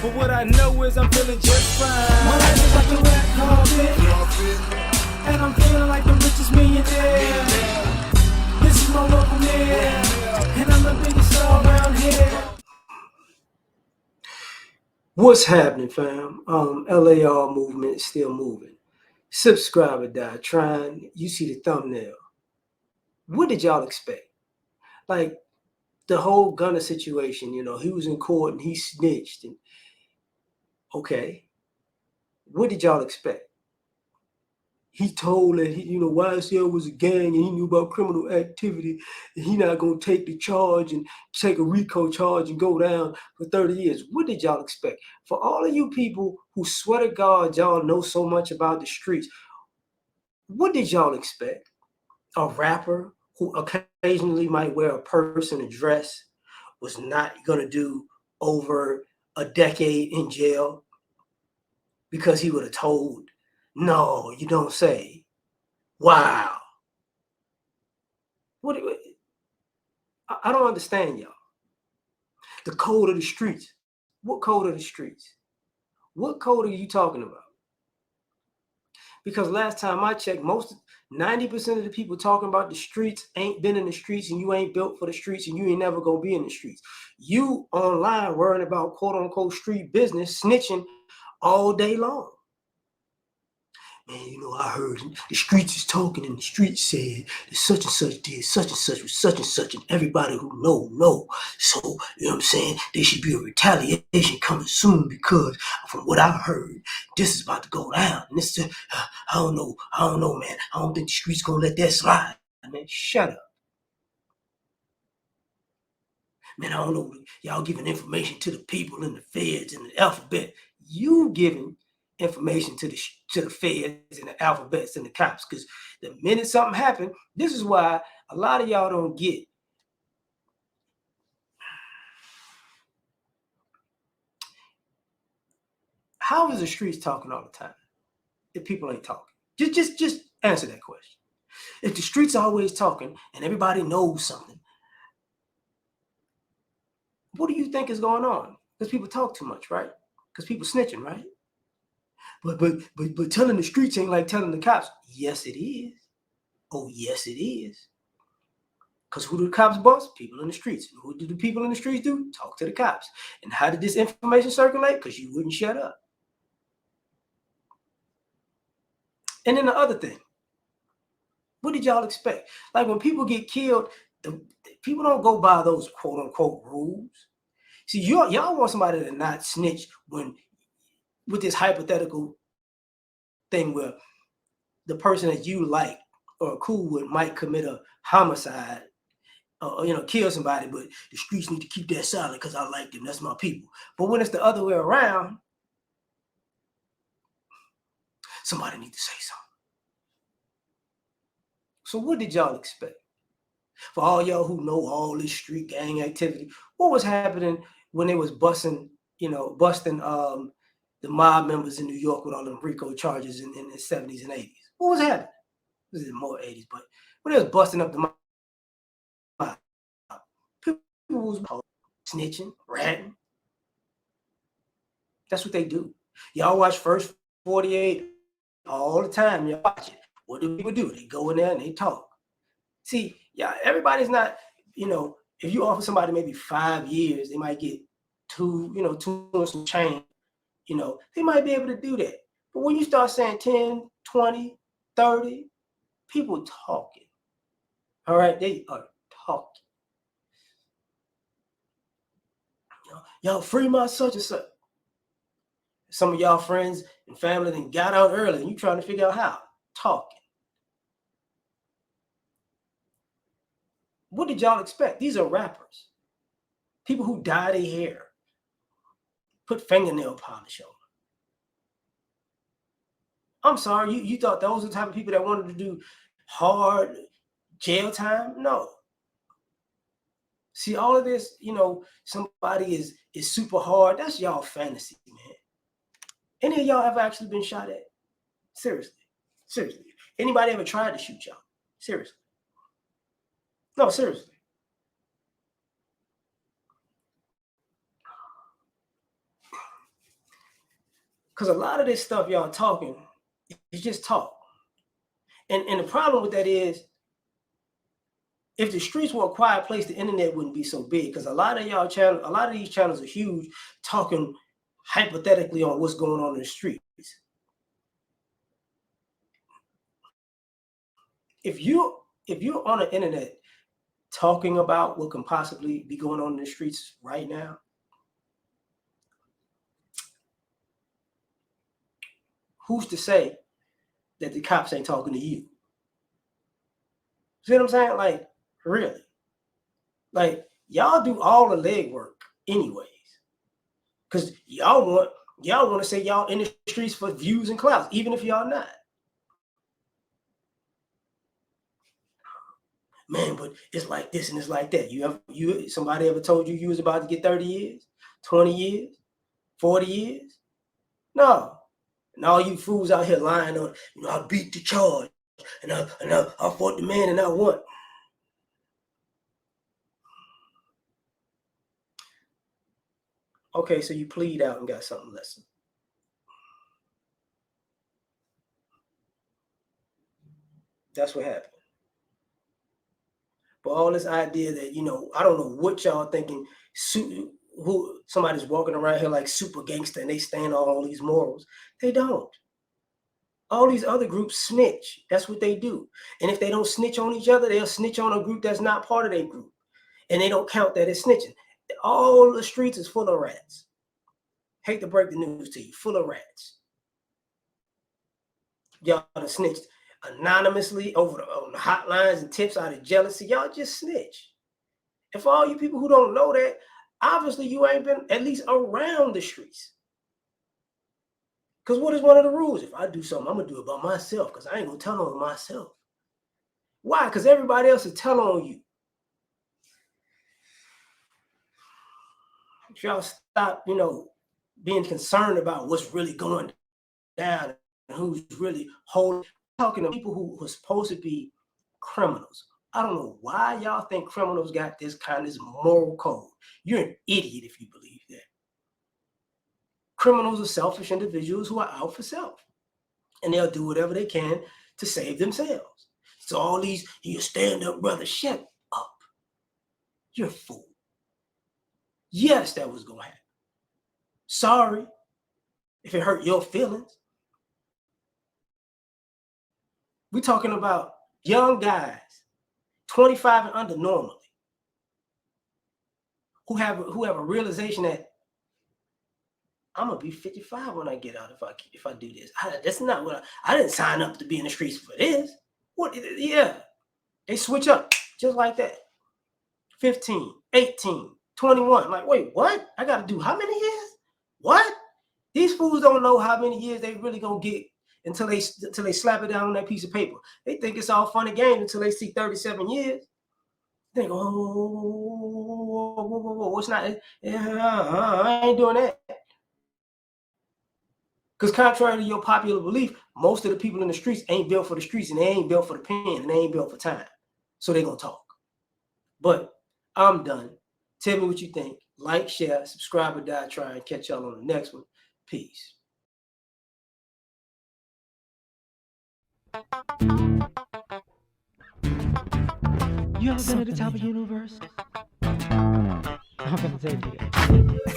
But what I know is I'm feeling just fine. My life is like a red carpet, and I'm feeling like the richest millionaire. This is my local mayor, and I'm the biggest star around here. What's happening, fam? L.A.R. movement is still moving. Subscriber died trying. You see the thumbnail. What did y'all expect? Like the whole Gunner situation, he was in court and he snitched. And okay, what did y'all expect? He told that YSL was a gang and he knew about criminal activity and he not gonna take the charge and take a RICO charge and go down for 30 years. What did y'all expect? For all of you people who swear to God y'all know so much about the streets, what did y'all expect? A rapper who occasionally might wear a purse and a dress was not gonna do over a decade in jail because he would have told, no, you don't say. Wow. I don't understand y'all. The code of the streets. What code of the streets? What code are you talking about? Because last time I checked, 90% of the people talking about the streets ain't been in the streets, and you ain't built for the streets, and you ain't never gonna be in the streets. You online worrying about quote unquote street business, snitching all day long. Man, I heard the streets is talking and the streets said that such and such did such and such with such and such, and everybody who know. So, you know what I'm saying? There should be a retaliation coming soon because from what I heard, this is about to go down. And this is, I don't know, man. I don't think the streets gonna let that slide. Man, shut up. Man, I don't know. Y'all giving information to the people and the feds and the alphabet. You giving information to the feds and the alphabets and the cops, because the minute something happened, this is why a lot of y'all don't get. How is the streets talking all the time if people ain't talking? Just answer that question. If the streets are always talking and everybody knows something, what do you think is going on? Because people talk too much, right? Because people snitching, right? But telling the streets ain't like telling the cops. Yes, it is. Oh, yes, it is. Because who do the cops bust? People in the streets. And who do the people in the streets do? Talk to the cops. And how did this information circulate? Because you wouldn't shut up. And then the other thing, what did y'all expect? Like when people get killed, people don't go by those quote unquote rules. See, y'all want somebody to not snitch with this hypothetical thing where the person that you like or are cool with might commit a homicide, kill somebody, but the streets need to keep that silent because I like them. That's my people. But when it's the other way around, somebody needs to say something. So what did y'all expect? For all y'all who know all this street gang activity, what was happening when they was busting the mob members in New York with all them RICO charges in the 70s and 80s? What was happening? This is more 80s, but when they was busting up the mob, people was snitching, ratting. That's what they do. Y'all watch First 48 all the time. Y'all watch it. What do people do? They go in there and they talk. See, everybody's not, if you offer somebody maybe 5 years, they might get two and some change. They might be able to do that. But when you start saying 10, 20, 30, people talking. All right, they are talking. Y'all free my such and such. Some of y'all friends and family then got out early and you trying to figure out how. Talking. What did y'all expect? These are rappers. People who dye their hair. Put fingernail polish on. I'm sorry, you thought those were the type of people that wanted to do hard jail time? No. See, all of this, somebody is super hard. That's y'all fantasy, man. Any of y'all ever actually been shot at? Seriously. Anybody ever tried to shoot y'all? Seriously. No, seriously. Because a lot of this stuff y'all talking is just talk. And the problem with that is, if the streets were a quiet place, the internet wouldn't be so big. Because a lot of these channels are huge, talking hypothetically on what's going on in the streets. If you're on the internet talking about what can possibly be going on in the streets right now, who's to say that the cops ain't talking to you? See what I'm saying? Like, really? Like, y'all do all the legwork anyways. Because y'all want to say y'all in the streets for views and clouds, even if y'all not. Man, but it's like this and it's like that. Somebody ever told you was about to get 30 years, 20 years, 40 years? No. And all you fools out here lying on, I beat the charge and I fought the man and I won. Okay, so you plead out and got something less. That's what happened. But all this idea that, I don't know what y'all thinking, who somebody's walking around here like super gangster and they stand on all these morals. They don't. All these other groups snitch. That's what they do. And if they don't snitch on each other, they'll snitch on a group that's not part of their group. And they don't count that as snitching. All the streets is full of rats. Hate to break the news to you, full of rats. Y'all done snitched anonymously on the hotlines and tips out of jealousy. Y'all just snitch. And for all you people who don't know that, obviously you ain't been at least around the streets. Because what is one of the rules? If I do something, I'm going to do it by myself because I ain't going to tell on myself. Why? Because everybody else is telling on you. If y'all stop, being concerned about what's really going down and who's really talking to people who are supposed to be criminals. I don't know why y'all think criminals got this moral code. You're an idiot if you believe that. Criminals are selfish individuals who are out for self. And they'll do whatever they can to save themselves. So all these, you stand up, brother, shut up. You're a fool. Yes, that was going to happen. Sorry if it hurt your feelings. We're talking about young guys, 25 and under normally, who have a realization that I'm gonna be 55 when I get out if I do this. That's not what I didn't sign up to be in the streets for this. What? Yeah, they switch up just like that. 15, 18, 21. Like, wait, what? I got to do how many years? What? These fools don't know how many years they really gonna get until they slap it down on that piece of paper. They think it's all fun and games until they see 37 years. They think, whoa, it's not. I ain't doing that. Because contrary to your popular belief, most of the people in the streets ain't built for the streets, and they ain't built for the pen, and they ain't built for time. So they're going to talk. But I'm done. Tell me what you think. Like, share, subscribe, or die trying. Catch y'all on the next one. Peace. You ever been at the top of the universe? I'm going to tell you that.